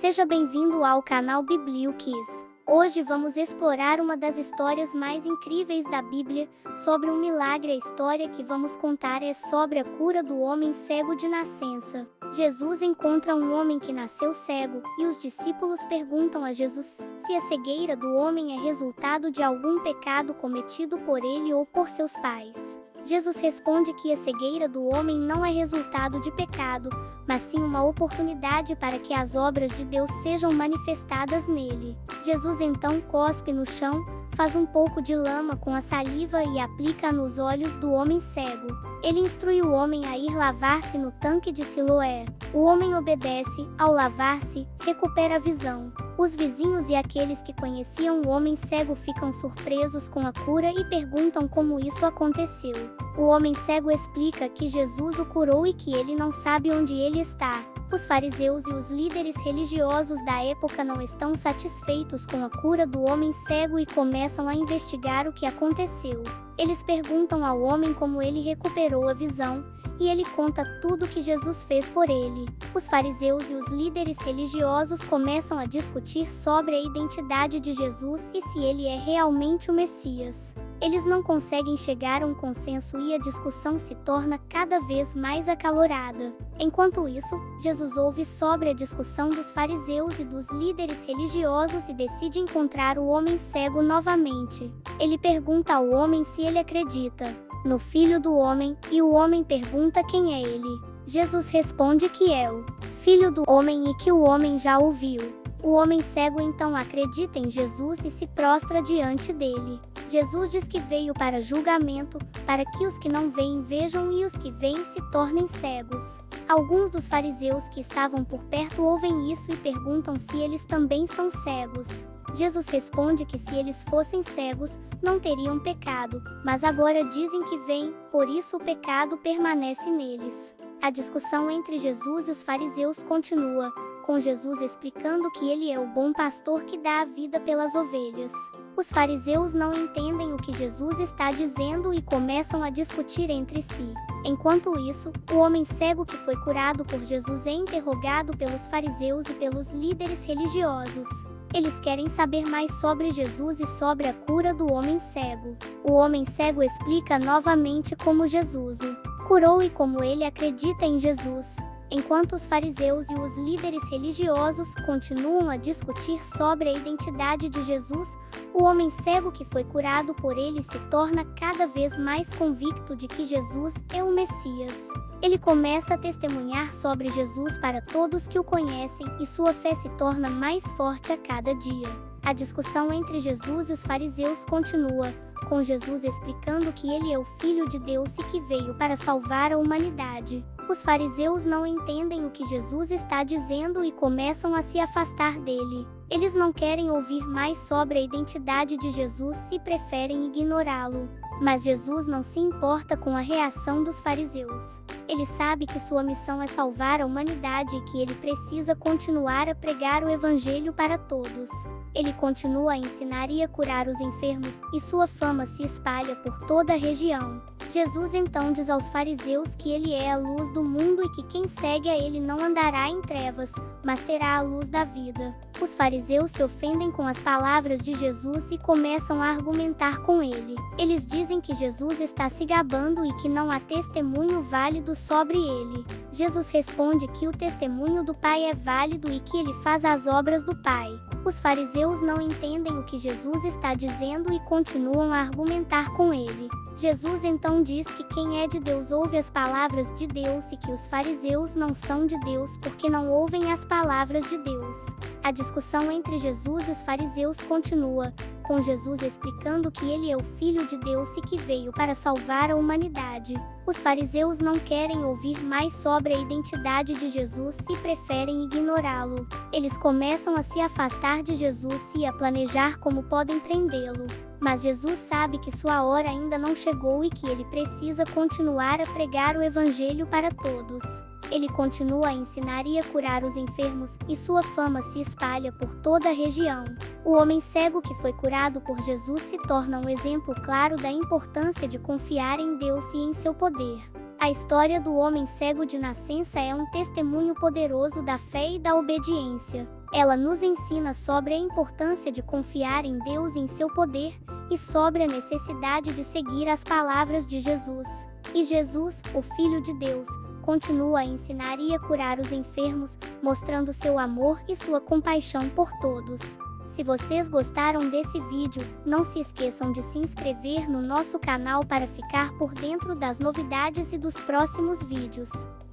Seja bem-vindo ao canal Bibliokis. Hoje vamos explorar uma das histórias mais incríveis da Bíblia, sobre um milagre. A história que vamos contar é sobre a cura do homem cego de nascença. Jesus encontra um homem que nasceu cego, e os discípulos perguntam a Jesus se a cegueira do homem é resultado de algum pecado cometido por ele ou por seus pais. Jesus responde que a cegueira do homem não é resultado de pecado, mas sim uma oportunidade para que as obras de Deus sejam manifestadas nele. Jesus então cospe no chão, faz um pouco de lama com a saliva e aplica nos olhos do homem cego. Ele instrui o homem a ir lavar-se no tanque de Siloé. O homem obedece, ao lavar-se, recupera a visão. Os vizinhos e aqueles que conheciam o homem cego ficam surpresos com a cura e perguntam como isso aconteceu. O homem cego explica que Jesus o curou e que ele não sabe onde ele está. Os fariseus e os líderes religiosos da época não estão satisfeitos com a cura do homem cego e começam a investigar o que aconteceu. Eles perguntam ao homem como ele recuperou a visão, e ele conta tudo o que Jesus fez por ele. Os fariseus e os líderes religiosos começam a discutir sobre a identidade de Jesus e se ele é realmente o Messias. Eles não conseguem chegar a um consenso e a discussão se torna cada vez mais acalorada. Enquanto isso, Jesus ouve sobre a discussão dos fariseus e dos líderes religiosos e decide encontrar o homem cego novamente. Ele pergunta ao homem se ele acredita no Filho do Homem, e o homem pergunta quem é ele. Jesus responde que é o Filho do Homem e que o homem já o viu. O homem cego então acredita em Jesus e se prostra diante dele. Jesus diz que veio para julgamento, para que os que não veem vejam e os que veem se tornem cegos. Alguns dos fariseus que estavam por perto ouvem isso e perguntam se eles também são cegos. Jesus responde que se eles fossem cegos, não teriam pecado, mas agora dizem que veem, por isso o pecado permanece neles. A discussão entre Jesus e os fariseus continua, com Jesus explicando que ele é o bom pastor que dá a vida pelas ovelhas. Os fariseus não entendem o que Jesus está dizendo e começam a discutir entre si. Enquanto isso, o homem cego que foi curado por Jesus é interrogado pelos fariseus e pelos líderes religiosos. Eles querem saber mais sobre Jesus e sobre a cura do homem cego. O homem cego explica novamente como Jesus o curou e como ele acredita em Jesus. Enquanto os fariseus e os líderes religiosos continuam a discutir sobre a identidade de Jesus, o homem cego que foi curado por ele se torna cada vez mais convicto de que Jesus é o Messias. Ele começa a testemunhar sobre Jesus para todos que o conhecem e sua fé se torna mais forte a cada dia. A discussão entre Jesus e os fariseus continua, com Jesus explicando que ele é o Filho de Deus e que veio para salvar a humanidade. Os fariseus não entendem o que Jesus está dizendo e começam a se afastar dele. Eles não querem ouvir mais sobre a identidade de Jesus e preferem ignorá-lo. Mas Jesus não se importa com a reação dos fariseus. Ele sabe que sua missão é salvar a humanidade e que ele precisa continuar a pregar o evangelho para todos. Ele continua a ensinar e a curar os enfermos, e sua fama se espalha por toda a região. Jesus então diz aos fariseus que ele é a luz do mundo e que quem segue a ele não andará em trevas, mas terá a luz da vida. Os fariseus se ofendem com as palavras de Jesus e começam a argumentar com ele. Eles dizem que Jesus está se gabando e que não há testemunho válido sobre ele. Jesus responde que o testemunho do Pai é válido e que ele faz as obras do Pai. Os fariseus não entendem o que Jesus está dizendo e continuam a argumentar com ele. Jesus então diz que quem é de Deus ouve as palavras de Deus e que os fariseus não são de Deus porque não ouvem as palavras de Deus. A discussão entre Jesus e os fariseus continua, com Jesus explicando que ele é o Filho de Deus e que veio para salvar a humanidade. Os fariseus não querem ouvir mais sobre a identidade de Jesus e preferem ignorá-lo. Eles começam a se afastar de Jesus e a planejar como podem prendê-lo. Mas Jesus sabe que sua hora ainda não chegou e que ele precisa continuar a pregar o evangelho para todos. Ele continua a ensinar e a curar os enfermos, e sua fama se espalha por toda a região. O homem cego que foi curado por Jesus se torna um exemplo claro da importância de confiar em Deus e em seu poder. A história do homem cego de nascença é um testemunho poderoso da fé e da obediência. Ela nos ensina sobre a importância de confiar em Deus e em seu poder, e sobre a necessidade de seguir as palavras de Jesus. E Jesus, o Filho de Deus, continua a ensinar e a curar os enfermos, mostrando seu amor e sua compaixão por todos. Se vocês gostaram desse vídeo, não se esqueçam de se inscrever no nosso canal para ficar por dentro das novidades e dos próximos vídeos.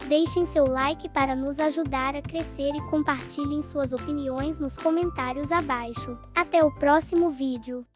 Deixem seu like para nos ajudar a crescer e compartilhem suas opiniões nos comentários abaixo. Até o próximo vídeo!